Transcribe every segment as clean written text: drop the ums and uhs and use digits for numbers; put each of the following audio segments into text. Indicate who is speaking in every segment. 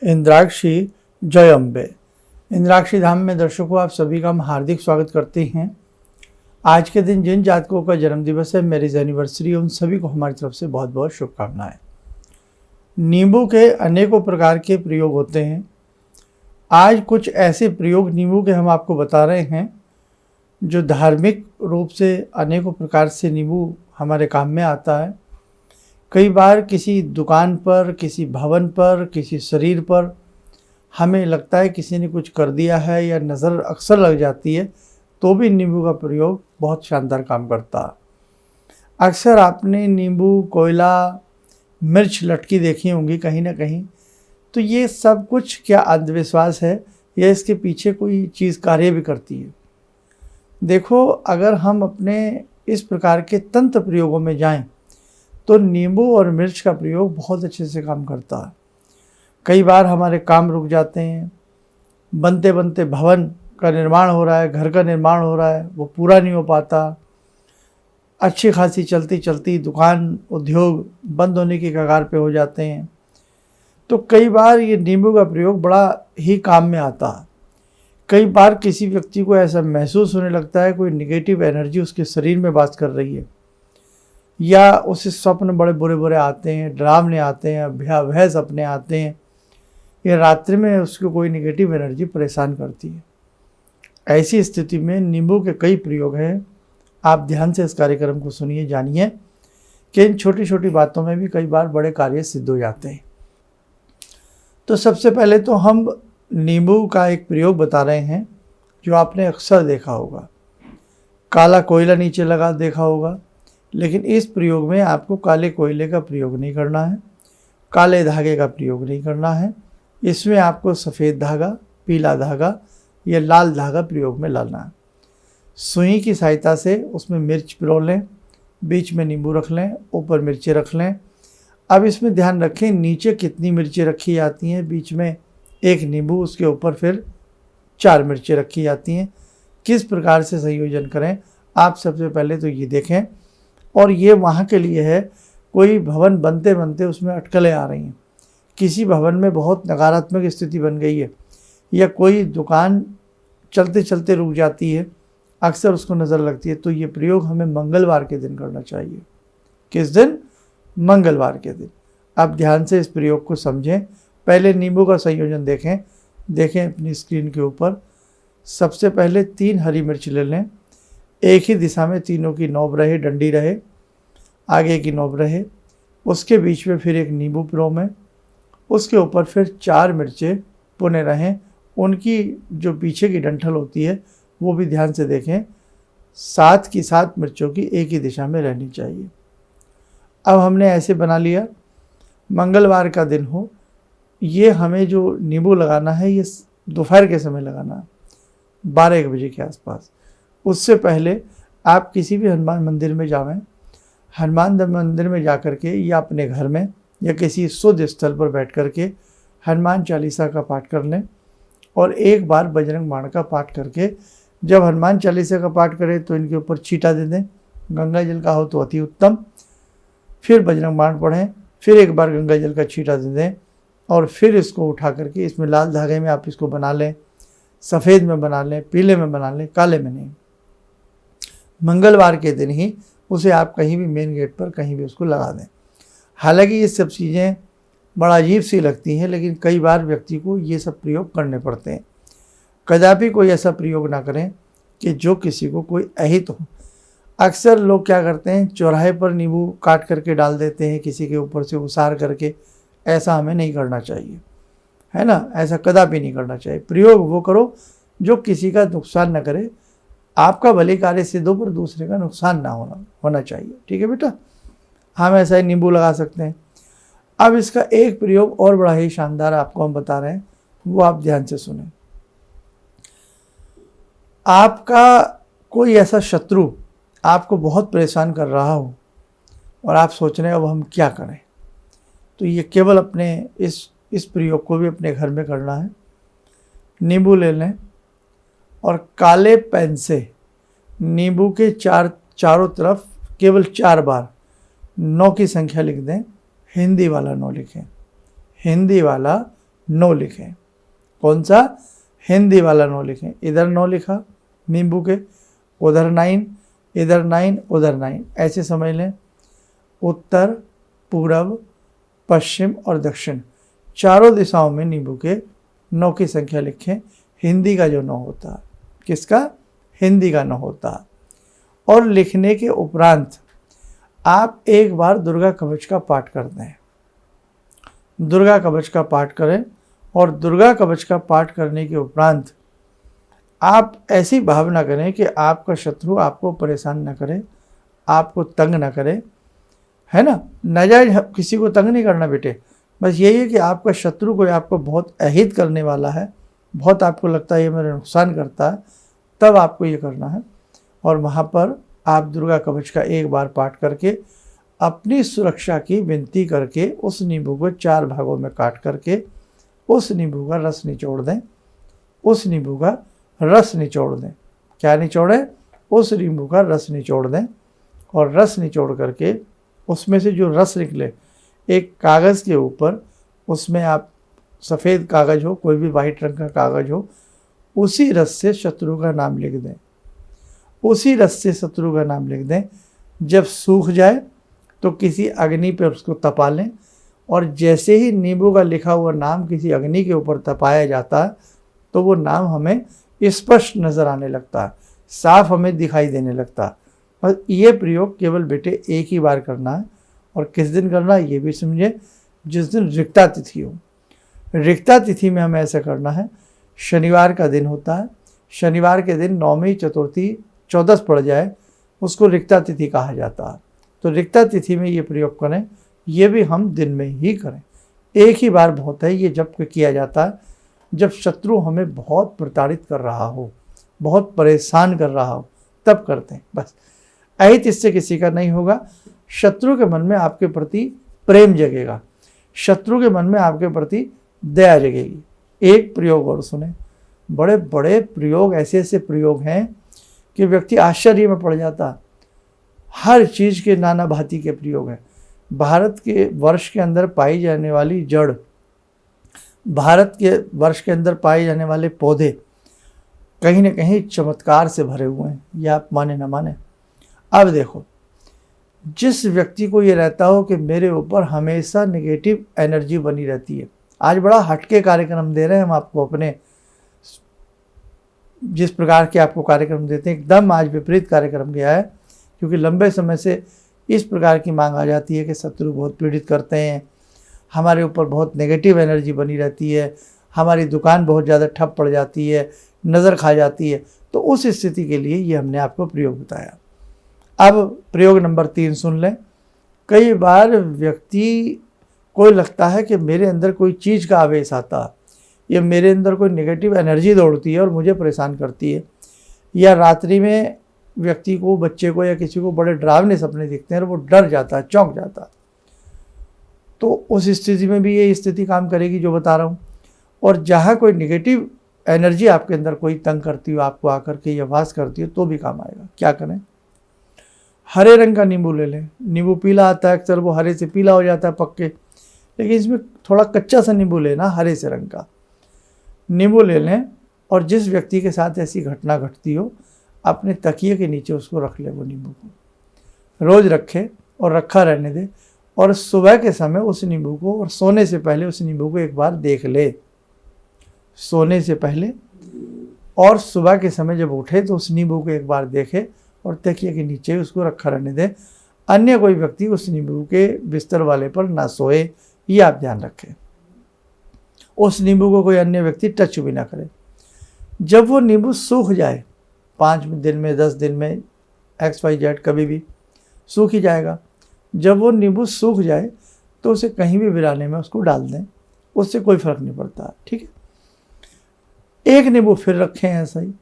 Speaker 1: इंद्राक्षी जय अम्बे। इंद्राक्षी धाम में दर्शकों आप सभी का हम हार्दिक स्वागत करते हैं। आज के दिन जिन जातकों का जन्मदिवस है, मैरिज एनिवर्सरी, उन सभी को हमारी तरफ से बहुत बहुत शुभकामनाएं। नींबू के अनेकों प्रकार के प्रयोग होते हैं। आज कुछ ऐसे प्रयोग नींबू के हम आपको बता रहे हैं जो धार्मिक रूप से अनेकों प्रकार से नींबू हमारे काम में आता है। कई बार किसी दुकान पर, किसी भवन पर, किसी शरीर पर हमें लगता है किसी ने कुछ कर दिया है या नज़र अक्सर लग जाती है, तो भी नींबू का प्रयोग बहुत शानदार काम करता है। अक्सर आपने नींबू, कोयला, मिर्च लटकी देखी होंगी कहीं ना कहीं। तो ये सब कुछ क्या अंधविश्वास है या इसके पीछे कोई चीज़ कार्य भी करती है? देखो, अगर हम अपने इस प्रकार के तंत्र प्रयोगों में जाएं तो नींबू और मिर्च का प्रयोग बहुत अच्छे से काम करता है। कई बार हमारे काम रुक जाते हैं, बनते बनते भवन का निर्माण हो रहा है, घर का निर्माण हो रहा है, वो पूरा नहीं हो पाता। अच्छी खासी चलती चलती दुकान, उद्योग बंद होने की कगार पे हो जाते हैं। तो कई बार ये नींबू का प्रयोग बड़ा ही काम में आता है। कई बार किसी व्यक्ति को ऐसा महसूस होने लगता है कोई निगेटिव एनर्जी उसके शरीर में वास कर रही है, या उसे स्वप्न बड़े बुरे बुरे आते हैं, डरावने आते हैं, भयावह सपने आते हैं, या रात्रि में उसको कोई निगेटिव एनर्जी परेशान करती है। ऐसी स्थिति में नींबू के कई प्रयोग हैं। आप ध्यान से इस कार्यक्रम को सुनिए, जानिए कि इन छोटी छोटी बातों में भी कई बार बड़े कार्य सिद्ध हो जाते हैं। तो सबसे पहले तो हम नींबू का एक प्रयोग बता रहे हैं जो आपने अक्सर देखा होगा। काला कोयला नीचे लगा देखा होगा, लेकिन इस प्रयोग में आपको काले कोयले का प्रयोग नहीं करना है, काले धागे का प्रयोग नहीं करना है। इसमें आपको सफ़ेद धागा, पीला धागा या लाल धागा प्रयोग में लाना है। सुई की सहायता से उसमें मिर्च पिरो लें, बीच में नींबू रख लें, ऊपर मिर्चें रख लें। अब इसमें ध्यान रखें नीचे कितनी मिर्चें रखी जाती हैं, बीच में एक नींबू, उसके ऊपर फिर 4 मिर्चें रखी जाती हैं। किस प्रकार से संयोजन करें आप सबसे पहले तो ये देखें। और ये वहाँ के लिए है, कोई भवन बनते बनते उसमें अटकलें आ रही हैं, किसी भवन में बहुत नकारात्मक स्थिति बन गई है, या कोई दुकान चलते चलते रुक जाती है, अक्सर उसको नज़र लगती है, तो ये प्रयोग हमें मंगलवार के दिन करना चाहिए। किस दिन? मंगलवार के दिन। अब ध्यान से इस प्रयोग को समझें। पहले नींबू का संयोजन देखें अपनी स्क्रीन के ऊपर। सबसे पहले 3 हरी मिर्च ले लें, एक ही दिशा में तीनों की नोक रहे, डंडी रहे, आगे की नोक रहे। उसके बीच में फिर एक नींबू पिरो में, उसके ऊपर फिर 4 मिर्चें पुने रहें। उनकी जो पीछे की डंठल होती है वो भी ध्यान से देखें। 7 की 7 मिर्चों की एक ही दिशा में रहनी चाहिए। अब हमने ऐसे बना लिया। मंगलवार का दिन हो, ये हमें जो नींबू लगाना है ये दोपहर के समय लगाना है, 12-1 बजे के आसपास। उससे पहले आप किसी भी हनुमान मंदिर में जावें। हनुमान मंदिर में जा कर के या अपने घर में या किसी शुद्ध स्थल पर बैठ कर के हनुमान चालीसा का पाठ कर लें, और एक बार बजरंग बाण का पाठ करके, जब हनुमान चालीसा का पाठ करें तो इनके ऊपर छींटा दे दें। गंगा जल का हो तो अति उत्तम। फिर बजरंग बाण पढ़ें, फिर एक बार गंगा जल का छींटा दे दें, और फिर इसको उठा करके इसमें लाल धागे में आप इसको बना लें, सफ़ेद में बना लें, पीले में बना लें, काले में नहीं। मंगलवार के दिन ही उसे आप कहीं भी मेन गेट पर कहीं भी उसको लगा दें। हालांकि ये सब चीज़ें बड़ा अजीब सी लगती हैं, लेकिन कई बार व्यक्ति को ये सब प्रयोग करने पड़ते हैं। कदापि कोई ऐसा प्रयोग ना करें कि जो किसी को कोई अहित हो। अक्सर लोग क्या करते हैं, चौराहे पर नींबू काट करके डाल देते हैं किसी के ऊपर से उसार करके। ऐसा हमें नहीं करना चाहिए, है ना। ऐसा कदापि नहीं करना चाहिए। प्रयोग वो करो जो किसी का नुकसान न करे। आपका भले कार्य सिद्ध हो पर दूसरे का नुकसान ना होना चाहिए। ठीक है बेटा, हम ऐसा ही नींबू लगा सकते हैं। अब इसका एक प्रयोग और बड़ा ही शानदार आपको हम बता रहे हैं, वो आप ध्यान से सुने। आपका कोई ऐसा शत्रु आपको बहुत परेशान कर रहा हो और आप सोच रहे हैं अब हम क्या करें, तो ये केवल अपने इस प्रयोग को भी अपने घर में करना है। नींबू ले लें और काले पेन से नींबू के चारों तरफ केवल 4 बार 9 की संख्या लिख दें। हिंदी वाला 9 लिखें, हिंदी वाला नो लिखें। कौन सा? हिंदी वाला नो लिखें। इधर 9 लिखा नींबू के, उधर 9, इधर 9, उधर 9, ऐसे समझ लें। उत्तर, पूरब, पश्चिम और दक्षिण, चारों दिशाओं में नींबू के 9 की संख्या लिखें। हिंदी का जो 9 होता है, किसका? हिंदी का 9 होता है। और लिखने के उपरांत आप एक बार दुर्गा कवच का पाठ कर दें। दुर्गा कवच का पाठ करें और दुर्गा कवच का पाठ करने के उपरांत आप ऐसी भावना करें कि आपका शत्रु आपको परेशान न करे, आपको तंग न करे, है ना। नाजायज किसी को तंग नहीं करना बेटे। बस यही है कि आपका शत्रु कोई आपको बहुत अहित करने वाला है, बहुत आपको लगता है ये मेरा नुकसान करता है, तब आपको ये करना है। और वहाँ पर आप दुर्गा कवच का एक बार पाठ करके अपनी सुरक्षा की विनती करके उस नींबू को 4 भागों में काट करके उस नींबू का रस निचोड़ दें। उस नींबू का रस निचोड़ दें। क्या निचोड़ें? उस नींबू का रस निचोड़ दें। और रस निचोड़ करके उसमें से जो रस निकले, एक कागज़ के ऊपर, उसमें आप सफ़ेद कागज़ हो, कोई भी वाइट रंग का कागज़ हो, उसी रस से शत्रु का नाम लिख दें। उसी रस से शत्रु का नाम लिख दें। जब सूख जाए तो किसी अग्नि पर उसको तपा लें, और जैसे ही नींबू का लिखा हुआ नाम किसी अग्नि के ऊपर तपाया जाता है तो वो नाम हमें स्पष्ट नज़र आने लगता है, साफ हमें दिखाई देने लगता है। बस ये प्रयोग केवल बेटे एक ही बार करना है। और किस दिन करना है ये भी समझे, जिस दिन रिक्ता तिथि हो। रिक्ता तिथि में हमें ऐसा करना है, शनिवार का दिन होता है, शनिवार के दिन नवमी चतुर्थी चौदस पड़ जाए, उसको रिक्ता तिथि कहा जाता है। तो रिक्ता तिथि में ये प्रयोग करें। ये भी हम दिन में ही करें, एक ही बार बहुत है। ये जब किया जाता है जब शत्रु हमें बहुत प्रताड़ित कर रहा हो, बहुत परेशान कर रहा हो, तब करते हैं। बस अहित इससे किसी का नहीं होगा। शत्रु के मन में आपके प्रति प्रेम जगेगा, शत्रु के मन में आपके प्रति दया जगेगी। एक प्रयोग और सुने, बड़े बड़े प्रयोग, ऐसे ऐसे प्रयोग हैं कि व्यक्ति आश्चर्य में पड़ जाता। हर चीज़ के नाना भांति के प्रयोग हैं। भारत के वर्ष के अंदर पाई जाने वाली जड़, भारत के वर्ष के अंदर पाए जाने वाले पौधे कहीं न कहीं चमत्कार से भरे हुए हैं, ये आप माने ना माने। अब देखो, जिस व्यक्ति को ये रहता हो कि मेरे ऊपर हमेशा नेगेटिव एनर्जी बनी रहती है, आज बड़ा हटके कार्यक्रम दे रहे हैं हम आपको, अपने जिस प्रकार के आपको कार्यक्रम देते हैं एकदम आज विपरीत कार्यक्रम गया है। क्योंकि लंबे समय से इस प्रकार की मांग आ जाती है कि शत्रु बहुत पीड़ित करते हैं, हमारे ऊपर बहुत नेगेटिव एनर्जी बनी रहती है, हमारी दुकान बहुत ज़्यादा ठप पड़ जाती है, नज़र खा जाती है। तो उस स्थिति के लिए ये हमने आपको प्रयोग बताया। अब प्रयोग नंबर 3 सुन लें। कई बार व्यक्ति को लगता है कि मेरे अंदर कोई चीज़ का आवेश आता है, या मेरे अंदर कोई नेगेटिव एनर्जी दौड़ती है और मुझे परेशान करती है, या रात्रि में व्यक्ति को, बच्चे को या किसी को बड़े डरावने सपने दिखते हैं और वो डर जाता है, चौंक जाता है। तो उस स्थिति में भी ये स्थिति काम करेगी जो बता रहा हूँ। और जहाँ कोई नेगेटिव एनर्जी आपके अंदर कोई तंग करती हो, आपको आकर के या वास करती हो, तो भी काम आएगा। क्या करें? हरे रंग का नींबू ले लें। नींबू पीला आता है, अक्सर वो हरे से पीला हो जाता है पक्के, लेकिन इसमें थोड़ा कच्चा सा नींबू लेना, हरे से रंग का नींबू ले लें। और जिस व्यक्ति के साथ ऐसी घटना घटती हो, अपने तकिए के नीचे उसको रख ले, वो नींबू को रोज़ रखे और रखा रहने दे। और सुबह के समय उस नींबू को, और सोने से पहले उस नींबू को एक बार देख ले, सोने से पहले। और सुबह के समय जब उठे तो उस नींबू को एक बार देखे और तकिए के नीचे उसको रखा रहने दे। अन्य कोई व्यक्ति उस नींबू के बिस्तर वाले पर ना सोए, ये आप ध्यान रखें। उस नींबू को कोई अन्य व्यक्ति टच भी ना करे। जब वो नींबू सूख जाए, 5 दिन में, 10 दिन में, XYZ कभी भी सूख ही जाएगा। जब वो नींबू सूख जाए तो उसे कहीं भी वीराने में उसको डाल दें, उससे कोई फर्क नहीं पड़ता। ठीक है, एक नींबू फिर रखें ऐसा ही।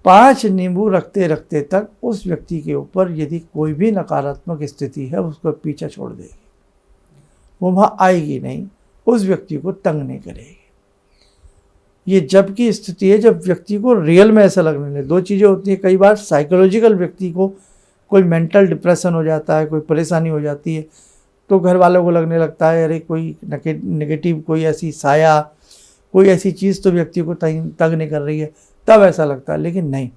Speaker 1: 5 नींबू रखते रखते तक उस व्यक्ति के ऊपर यदि कोई भी नकारात्मक स्थिति है उसको पीछा छोड़ देगी, वो वहाँ आएगी नहीं, उस व्यक्ति को तंग नहीं करेगी। ये जब की स्थिति है जब व्यक्ति को रियल में ऐसा लगने लगे। 2 चीज़ें होती हैं, कई बार साइकोलॉजिकल व्यक्ति को कोई मेंटल डिप्रेशन हो जाता है, कोई परेशानी हो जाती है, तो घर वालों को लगने लगता है अरे कोई नेगेटिव कोई ऐसी साया कोई ऐसी चीज़ तो व्यक्ति को तंग नहीं कर रही है, तब ऐसा लगता है। लेकिन नहीं,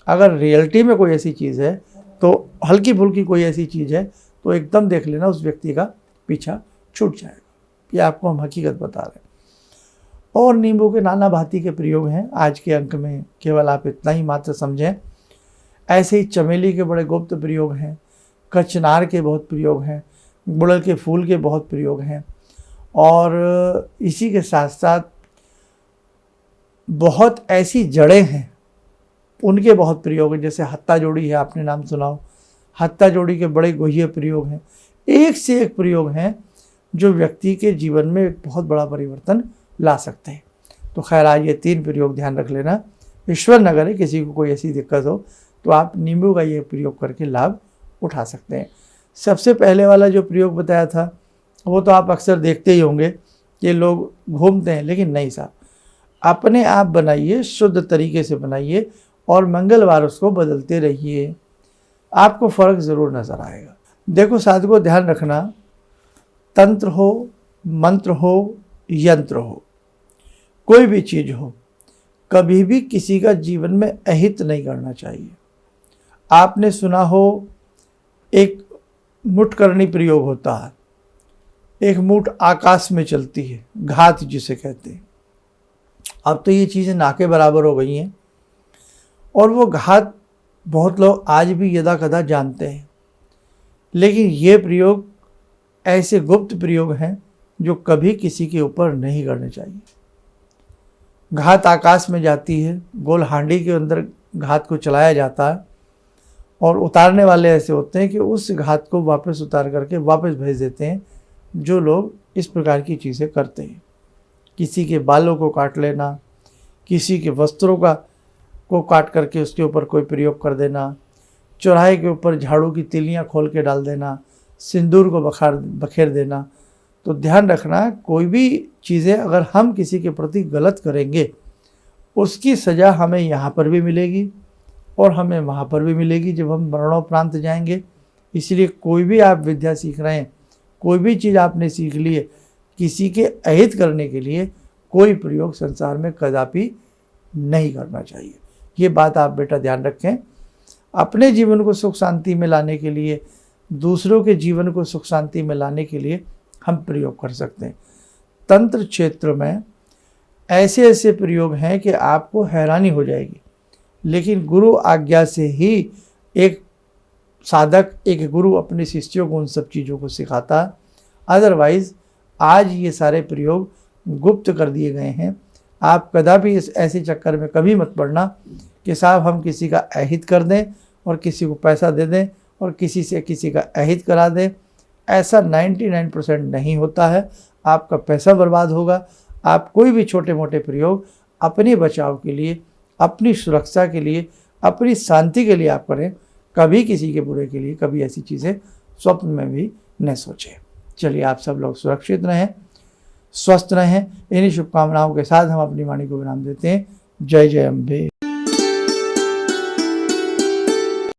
Speaker 1: अगर रियलिटी में कोई ऐसी चीज़ है, तो हल्की फुल्की कोई ऐसी चीज़ है, तो एकदम देख लेना उस व्यक्ति का पीछा छूट जाएगा। ये आपको हम हकीकत बता रहे हैं। और नींबू के नाना भांति के प्रयोग हैं। आज के अंक में केवल आप इतना ही मात्र समझें। ऐसे ही चमेली के बड़े गुप्त प्रयोग हैं, कचनार के बहुत प्रयोग हैं, गुड़हल के फूल के बहुत प्रयोग हैं, और इसी के साथ साथ बहुत ऐसी जड़ें हैं, उनके बहुत प्रयोग हैं। जैसे हत्ता जोड़ी है, आपने नाम सुना हो, हत्ता जोड़ी के बड़े गुह्य प्रयोग हैं। एक से एक प्रयोग हैं जो व्यक्ति के जीवन में एक बहुत बड़ा परिवर्तन ला सकते हैं। तो खैर, आज ये 3 प्रयोग ध्यान रख लेना। ईश्वर न करे किसी को कोई ऐसी दिक्कत हो तो आप नींबू का ये प्रयोग करके लाभ उठा सकते हैं। सबसे पहले वाला जो प्रयोग बताया था वो तो आप अक्सर देखते ही होंगे कि लोग घूमते हैं, लेकिन नहीं साहब, अपने आप बनाइए, शुद्ध तरीके से बनाइए और मंगलवार उसको बदलते रहिए, आपको फ़र्क ज़रूर नज़र आएगा। देखो साधकों, ध्यान रखना, तंत्र हो, मंत्र हो, यंत्र हो, कोई भी चीज़ हो, कभी भी किसी का जीवन में अहित नहीं करना चाहिए। आपने सुना हो एक मुठकरणी प्रयोग होता है, एक मुठ आकाश में चलती है, घात जिसे कहते हैं। अब तो ये चीज़ें ना के बराबर हो गई हैं, और वो घात बहुत लोग आज भी यदा कदा जानते हैं। लेकिन ये प्रयोग ऐसे गुप्त प्रयोग हैं जो कभी किसी के ऊपर नहीं करने चाहिए। घात आकाश में जाती है, गोल हांडी के अंदर घात को चलाया जाता है, और उतारने वाले ऐसे होते हैं कि उस घात को वापस उतार करके वापस भेज देते हैं। जो लोग इस प्रकार की चीज़ें करते हैं, किसी के बालों को काट लेना, किसी के वस्त्रों को काट करके उसके ऊपर कोई प्रयोग कर देना, चौराहे के ऊपर झाड़ू की तिलियां खोल के डाल देना, सिंदूर को बखेर देना। तो ध्यान रखना, कोई भी चीज़ें अगर हम किसी के प्रति गलत करेंगे, उसकी सज़ा हमें यहाँ पर भी मिलेगी और हमें वहाँ पर भी मिलेगी जब हम मरणोपरांत जाएंगे। इसलिए कोई भी आप विद्या सीख रहे हैं, कोई भी चीज़ आपने सीख ली है, किसी के अहित करने के लिए कोई प्रयोग संसार में कदापि नहीं करना चाहिए। ये बात आप बेटा ध्यान रखें। अपने जीवन को सुख शांति में लाने के लिए, दूसरों के जीवन को सुख शांति में लाने के लिए हम प्रयोग कर सकते हैं। तंत्र क्षेत्र में ऐसे ऐसे प्रयोग हैं कि आपको हैरानी हो जाएगी, लेकिन गुरु आज्ञा से ही एक साधक, एक गुरु अपने शिष्यों को उन सब चीज़ों को सिखाता है। अदरवाइज़ आज ये सारे प्रयोग गुप्त कर दिए गए हैं। आप कदापि इस ऐसे चक्कर में कभी मत पड़ना कि साहब हम किसी का अहित कर दें और किसी को पैसा दे दें और किसी से किसी का अहित करा दें। ऐसा 99% नहीं होता है। आपका पैसा बर्बाद होगा। आप कोई भी छोटे मोटे प्रयोग अपने बचाव के लिए, अपनी सुरक्षा के लिए, अपनी शांति के लिए आप करें। कभी किसी के बुरे के लिए कभी ऐसी चीज़ें स्वप्न में भी न सोचें। चलिए, आप सब लोग सुरक्षित रहें, स्वस्थ रहें। इन्हीं शुभकामनाओं के साथ हम अपनी वाणी को विराम देते हैं। जय जय अम्बे।